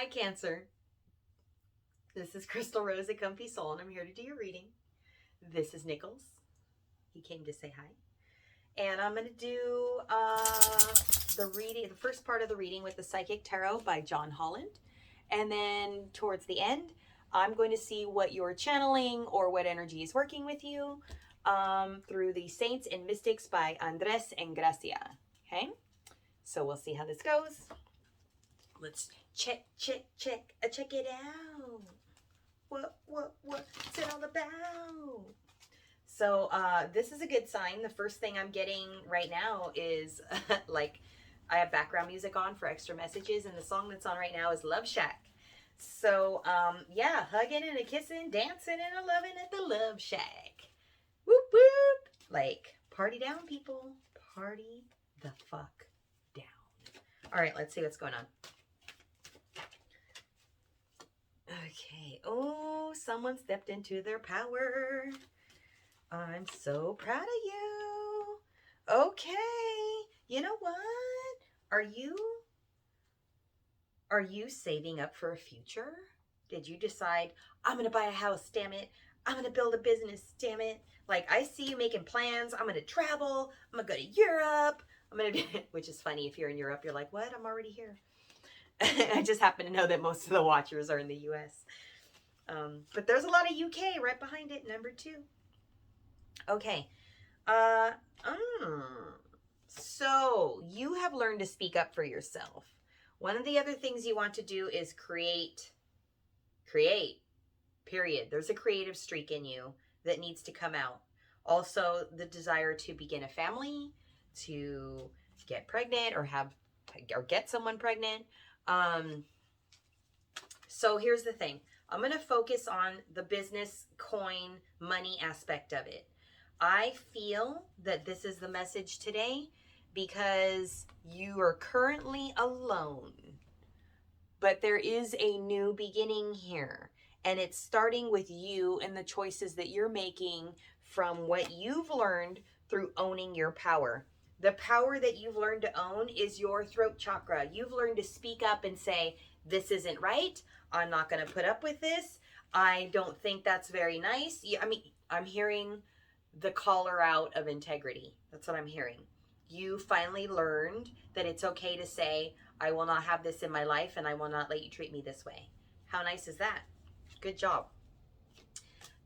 Hi, Cancer. This is Crystal Rose at Comfy Soul, and I'm here to do your reading. This is Nichols. He came to say hi. And I'm going to do the first part of the reading with the Psychic Tarot by John Holland. And then towards the end, I'm going to see what you're channeling or what energy is working with you through the Saints and Mystics by Andres and Gracia. Okay? So we'll see how this goes. Let's check it out. What's it all about? So this is a good sign. The first thing I'm getting right now is like I have background music on for extra messages, and the song that's on right now is Love Shack. So yeah, hugging and a kissing, dancing and a loving at the Love Shack. Whoop whoop! Like party down, people. Party the fuck down. All right, let's see what's going on. Okay. Oh, someone stepped into their power. I'm so proud of you. Okay. You know what? Are you saving up for a future? Did you decide, I'm going to buy a house, damn it. I'm going to build a business, damn it. Like, I see you making plans. I'm going to travel. I'm going to go to Europe. Which is funny. If you're in Europe, you're like, what? I'm already here. I just happen to know that most of the watchers are in the US. But there's a lot of UK right behind it, number 2. Okay. So you have learned to speak up for yourself. One of the other things you want to do is create, period. There's a creative streak in you that needs to come out. Also, the desire to begin a family, to get pregnant or get someone pregnant. So here's the thing. I'm going to focus on the business, coin, money aspect of it. I feel that this is the message today because you are currently alone. But there is a new beginning here. And it's starting with you and the choices that you're making from what you've learned through owning your power. The power that you've learned to own is your throat chakra. You've learned to speak up and say, this isn't right. I'm not going to put up with this. I don't think that's very nice. I mean, I'm hearing the caller out of integrity. That's what I'm hearing. You finally learned that it's okay to say, I will not have this in my life and I will not let you treat me this way. How nice is that? Good job.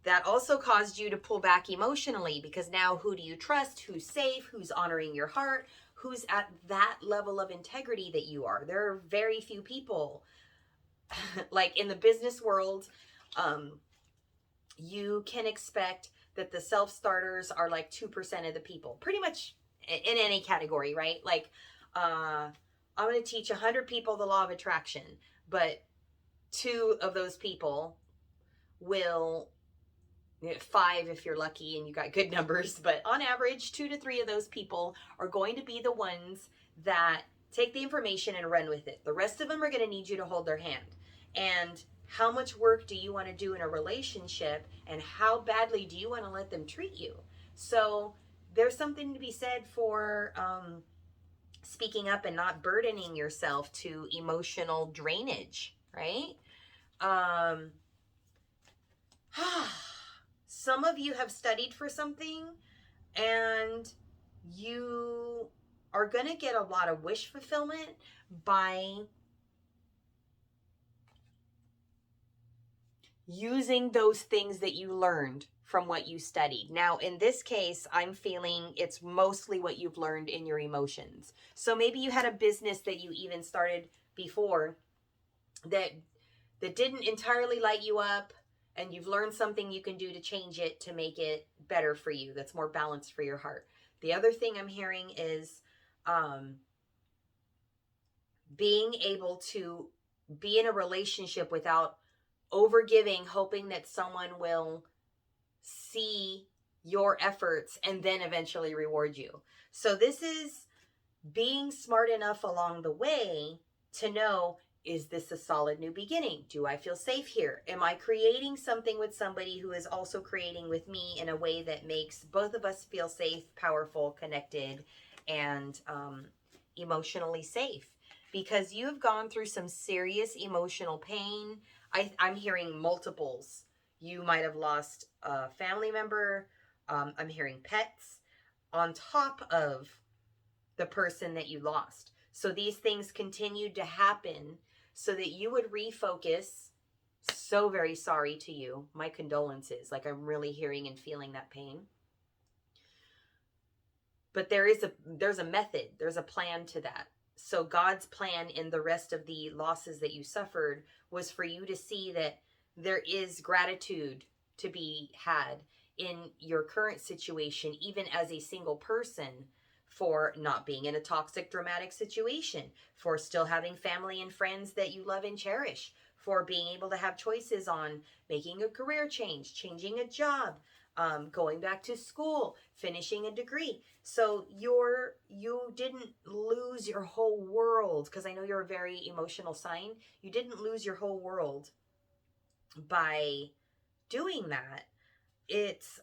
That also caused you to pull back emotionally because now who do you trust? Who's safe? Who's honoring your heart? Who's at that level of integrity that you are? There are very few people. Like in the business world, you can expect that the self-starters are like 2% of the people. Pretty much in any category, right? Like, I'm going to teach 100 people the law of attraction, but 2 of those people will... 5 if you're lucky and you got good numbers, but on average 2 to 3 of those people are going to be the ones that take the information and run with it. The rest of them are going to need you to hold their hand. And how much work do you want to do in a relationship, and how badly do you want to let them treat you? So there's something to be said for speaking up and not burdening yourself to emotional drainage, right? Some of you have studied for something and you are going to get a lot of wish fulfillment by using those things that you learned from what you studied. Now, in this case, I'm feeling it's mostly what you've learned in your emotions. So maybe you had a business that you even started before that didn't entirely light you up, and you've learned something you can do to change it to make it better for you, that's more balanced for your heart. The other thing I'm hearing is being able to be in a relationship without overgiving, hoping that someone will see your efforts and then eventually reward you. So this is being smart enough along the way to know, is this a solid new beginning? Do I feel safe here? Am I creating something with somebody who is also creating with me in a way that makes both of us feel safe, powerful, connected, and emotionally safe? because you've gone through some serious emotional pain. I'm hearing multiples. You might have lost a family member. I'm hearing pets on top of the person that you lost. So these things continued to happen so that you would refocus. So very sorry to you. My condolences. Like, I'm really hearing and feeling that pain. But there's a method, there's a plan to that. So God's plan in the rest of the losses that you suffered was for you to see that there is gratitude to be had in your current situation, even as a single person, for not being in a toxic, dramatic situation, for still having family and friends that you love and cherish, for being able to have choices on making a career change, changing a job, going back to school, finishing a degree. So you didn't lose your whole world, because I know you're a very emotional sign. You didn't lose your whole world by doing that. It's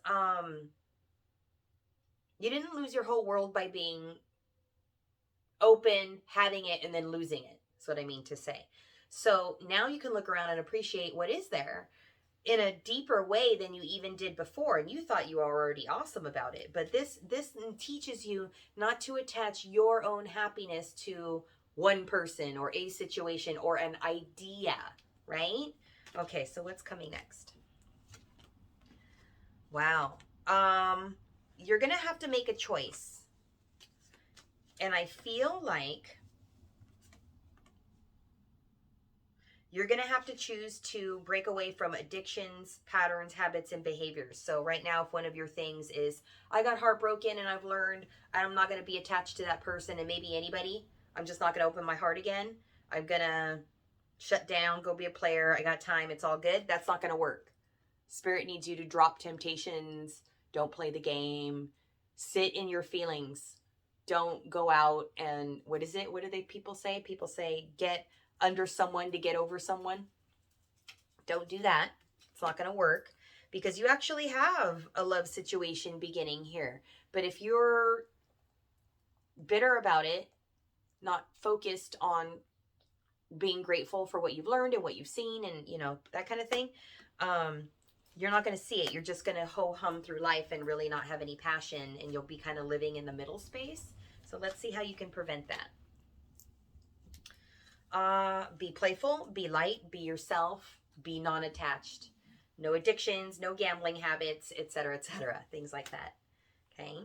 you didn't lose your whole world by being open, having it, and then losing it. That's what I mean to say. So now you can look around and appreciate what is there in a deeper way than you even did before, and you thought you were already awesome about it. But this teaches you not to attach your own happiness to one person or a situation or an idea, right? Okay, so what's coming next? Wow. You're gonna have to make a choice, and I feel like you're going to have to choose to break away from addictions, patterns, habits, and behaviors. So right now, if one of your things is, I got heartbroken and I've learned I'm not going to be attached to that person and maybe anybody. I'm just not going to open my heart again. I'm going to shut down, go be a player. I got time. It's all good. That's not going to work. Spirit needs you to drop temptations. Don't play the game. Sit in your feelings. Don't go out and, what is it? What do people say? People say, get under someone to get over someone. Don't do that. It's not going to work, because you actually have a love situation beginning here. But if you're bitter about it, not focused on being grateful for what you've learned and what you've seen and, you know, that kind of thing, you're not going to see it. You're just going to ho-hum through life and really not have any passion, and you'll be kind of living in the middle space. So let's see how you can prevent that. Be playful, be light, be yourself, be non-attached. No addictions, no gambling habits, etc., etc. Things like that. Okay?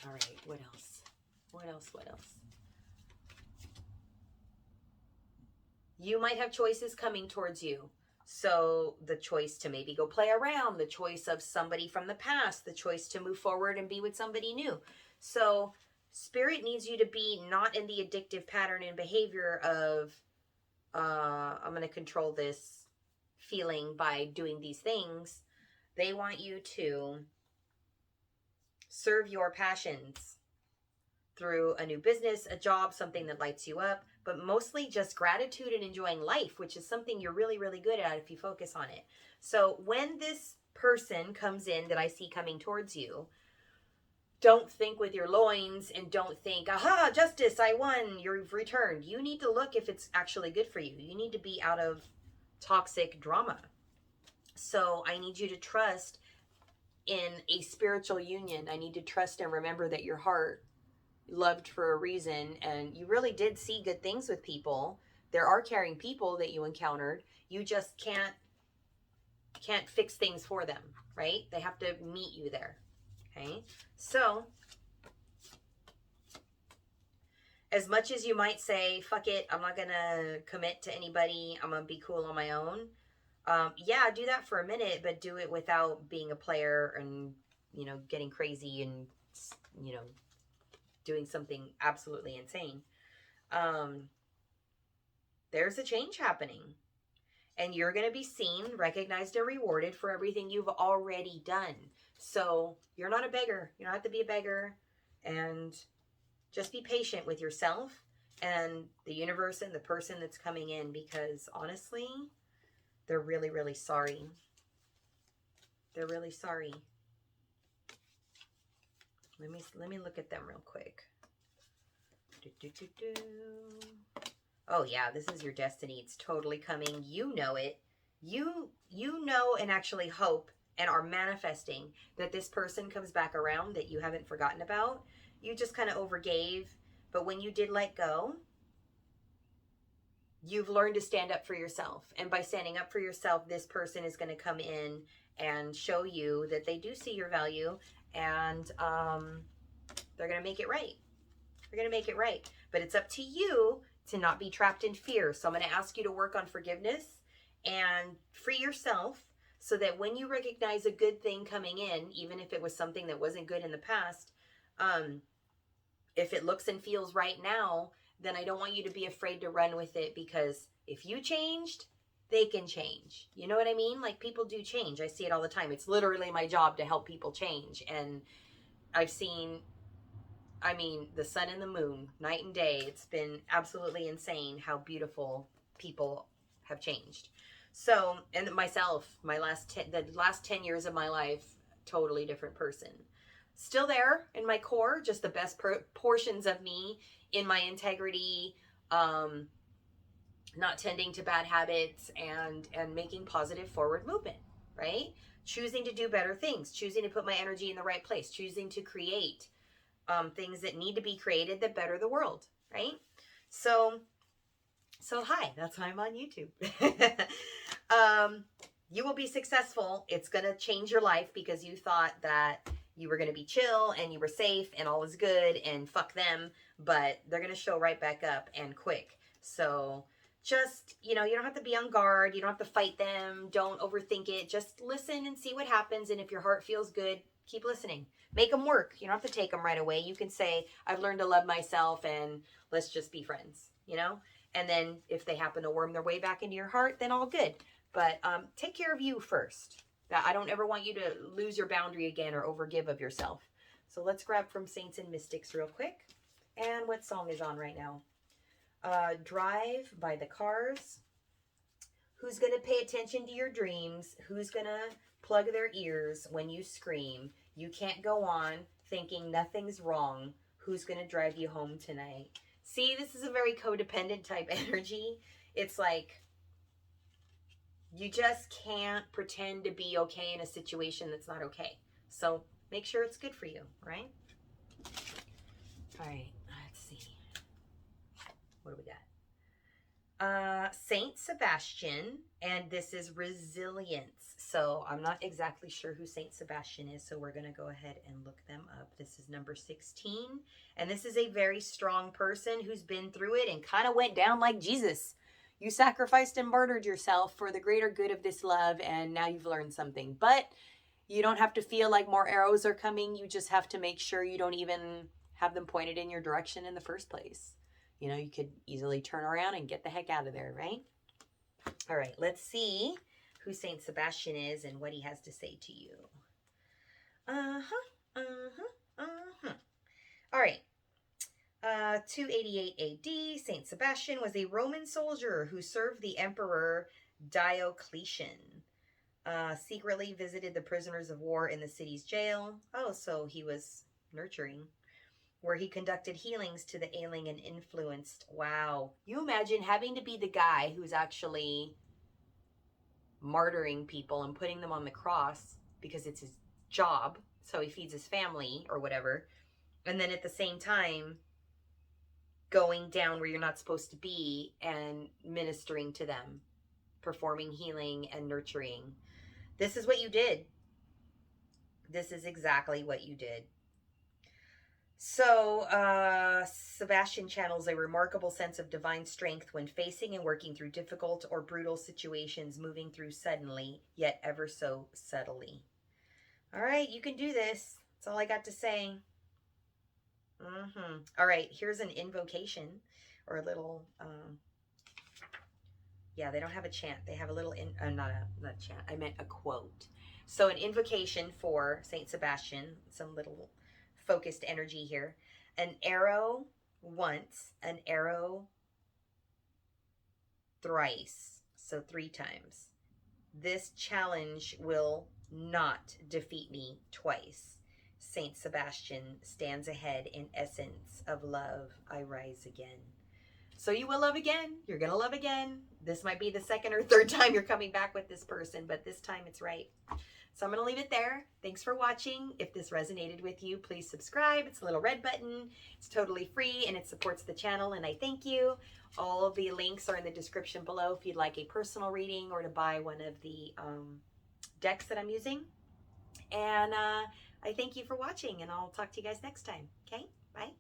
All right, what else? What else? What else? You might have choices coming towards you. So the choice to maybe go play around, the choice of somebody from the past, the choice to move forward and be with somebody new. So Spirit needs you to be not in the addictive pattern and behavior of, I'm going to control this feeling by doing these things. They want you to serve your passions through a new business, a job, something that lights you up, but mostly just gratitude and enjoying life, which is something you're really, really good at if you focus on it. So when this person comes in that I see coming towards you, don't think with your loins and don't think, aha, justice, I won, you've returned. You need to look if it's actually good for you. You need to be out of toxic drama. So I need you to trust in a spiritual union. I need to trust and remember that your heart loved for a reason, and you really did see good things with people. There are caring people that you encountered. You just can't fix things for them, right? They have to meet you there. Okay, so as much as you might say, fuck it, I'm not gonna commit to anybody, I'm gonna be cool on my own. Yeah, do that for a minute, but do it without being a player and, you know, getting crazy and, you know, doing something absolutely insane. There's a change happening, and you're going to be seen, recognized, and rewarded for everything you've already done. So you're not a beggar. You don't have to be a beggar, and just be patient with yourself and the universe and the person that's coming in, because honestly, they're really, really sorry. They're really sorry. Let me look at them real quick. Oh yeah, this is your destiny. It's totally coming. You know it. You know and actually hope and are manifesting that this person comes back around that you haven't forgotten about. You just kind of overgave, but when you did let go, you've learned to stand up for yourself. And by standing up for yourself, this person is going to come in and show you that they do see your value, and they're going to make it right. They're going to make it right. But it's up to you to not be trapped in fear. So I'm going to ask you to work on forgiveness and free yourself so that when you recognize a good thing coming in, even if it was something that wasn't good in the past, if it looks and feels right now, then I don't want you to be afraid to run with it, because if you changed, they can change. You know what I mean? Like, people do change. I see it all the time. It's literally my job to help people change. And I've seen, I mean, the sun and the moon, night and day. It's been absolutely insane how beautiful people have changed. So, and myself, the last 10 years of my life, totally different person. Still there in my core, just the best portions of me in my integrity, not tending to bad habits, and making positive forward movement, right? Choosing to do better things, choosing to put my energy in the right place, choosing to create things that need to be created that better the world, right? So hi, that's why I'm on YouTube. You will be successful. It's going to change your life because you thought that you were going to be chill and you were safe and all is good and fuck them, but they're going to show right back up and quick. So just, you don't have to be on guard. You don't have to fight them. Don't overthink it. Just listen and see what happens. And if your heart feels good, keep listening. Make them work. You don't have to take them right away. You can say, I've learned to love myself and let's just be friends, And then if they happen to worm their way back into your heart, then all good. But take care of you first. I don't ever want you to lose your boundary again or overgive of yourself. So let's grab from Saints and Mystics real quick. And what song is on right now? Drive by the Cars. Who's going to pay attention to your dreams? Who's going to plug their ears when you scream? You can't go on thinking nothing's wrong. Who's going to drive you home tonight? See, this is a very codependent type energy. It's like, you just can't pretend to be okay in a situation that's not okay. So make sure it's good for you, right? All right, let's see. What do we got? Saint Sebastian, and this is resilience. So I'm not exactly sure who Saint Sebastian is, so we're going to go ahead and look them up. This is number 16, and this is a very strong person who's been through it and kind of went down like Jesus. You sacrificed and martyred yourself for the greater good of this love, and now you've learned something. But you don't have to feel like more arrows are coming. You just have to make sure you don't even have them pointed in your direction in the first place. You could easily turn around and get the heck out of there, right? All right, let's see who Saint Sebastian is and what he has to say to you. All right. 288 AD, Saint Sebastian was a Roman soldier who served the Emperor Diocletian. Secretly visited the prisoners of war in the city's jail. Oh, so he was nurturing. Where he conducted healings to the ailing and influenced. Wow. You imagine having to be the guy who's actually martyring people and putting them on the cross because it's his job, so he feeds his family or whatever, and then at the same time going down where you're not supposed to be and ministering to them, performing healing and nurturing. This is what you did. This is exactly what you did. So, Sebastian channels a remarkable sense of divine strength when facing and working through difficult or brutal situations, moving through suddenly, yet ever so subtly. All right, you can do this. That's all I got to say. All right, here's an invocation or a little, yeah, they don't have a chant. They have a little, not a chant. I meant a quote. So an invocation for Saint Sebastian, some little focused energy here. An arrow once, an arrow thrice, so 3 times. This challenge will not defeat me twice. Saint Sebastian stands ahead in essence of love. I rise again. So you will love again. You're going to love again. This might be the second or third time you're coming back with this person, but this time it's right. So I'm going to leave it there. Thanks for watching. If this resonated with you, please subscribe. It's a little red button. It's totally free and it supports the channel, and I thank you. All of the links are in the description below if you'd like a personal reading or to buy one of the decks that I'm using. And I thank you for watching, and I'll talk to you guys next time. Okay? Bye.